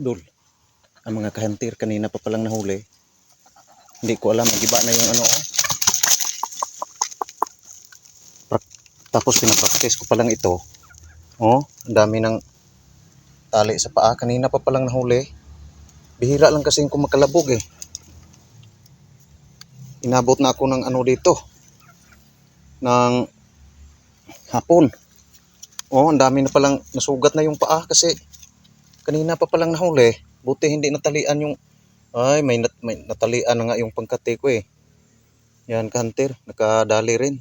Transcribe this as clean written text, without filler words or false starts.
Dul, ang mga kahantir kanina pa palang nahuli. Hindi ko alam, magiba na yung ano. Tapos pinapractice ko palang ito. Oh, ang dami ng tali sa paa. Kanina pa palang nahuli. Bihira lang kasi kung makalabog eh. Inabot na ako ng ano dito. Ng hapon. Oh, ang dami na palang nasugat na yung paa kasi kanina pa palang nahuli. Buti hindi natalian yung... Ay, may natalian na nga yung pangkate ko eh. Yan, kanter. Nakadali rin.